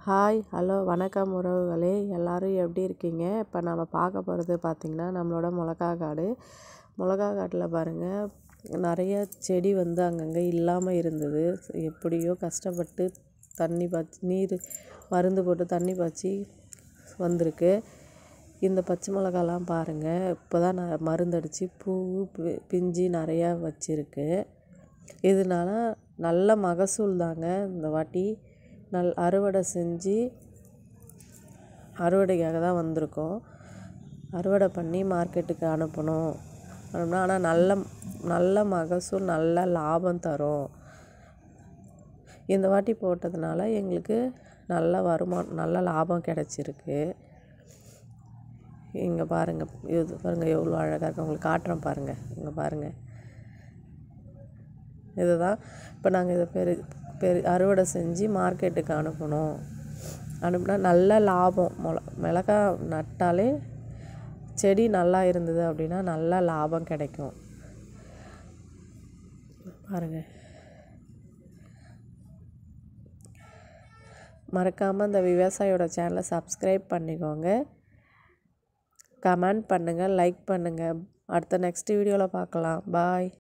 Hi hello வணக்கம் உறவுகளே, எல்லோரும் எப்படி இருக்கீங்க? இப்போ நம்ம பார்க்க போகிறது பார்த்திங்கன்னா நம்மளோட மிளகா காடு. மிளகா காட்டில் பாருங்கள், நிறைய செடி அங்கங்கே இல்லாமல் இருந்தது. எப்படியோ கஷ்டப்பட்டு தண்ணி பாய்ச்சி நீர் மருந்து போட்டு தண்ணி பாய்ச்சி வந்திருக்கு. இந்த பச்சை மிளகாலாம் பாருங்கள், இப்போ தான் மருந்தடித்து பூ பிஞ்சு நிறையா வச்சுருக்கு. இதனால நல்ல மகசூல் தாங்க. இந்த வாட்டி அறுவடை செஞ்சு அறுவடைக்காக தான் வந்திருக்கோம். அறுவடை பண்ணி மார்க்கெட்டுக்கு அனுப்பணும். ஆனால் நல்ல மகசூல், நல்ல லாபம் தரும். இந்த வாட்டி போட்டதுனால எங்களுக்கு நல்ல வருமானம், நல்ல லாபம் கிடச்சிருக்கு. இங்கே பாருங்கள், இது பாருங்கள் எவ்வளோ அழகாக இருக்குது. உங்களுக்கு காட்டுறேன் பாருங்கள். இங்கே பாருங்கள், இதுதான் இப்போ நாங்கள் இதை அறுவடை செஞ்சு மார்க்கெட்டுக்கு அனுப்புனா நல்ல லாபம். மிளகா நட்டாலே செடி நல்லா இருந்தது அப்படின்னா நல்ல லாபம் கிடைக்கும். பாருங்கள், மறக்காமல் இந்த விவசாயியோட சேனலை சப்ஸ்கிரைப் பண்ணிக்கோங்க. கமெண்ட் பண்ணுங்கள், லைக் பண்ணுங்கள். அடுத்த நெக்ஸ்ட் வீடியோவில் பார்க்கலாம். பாய்.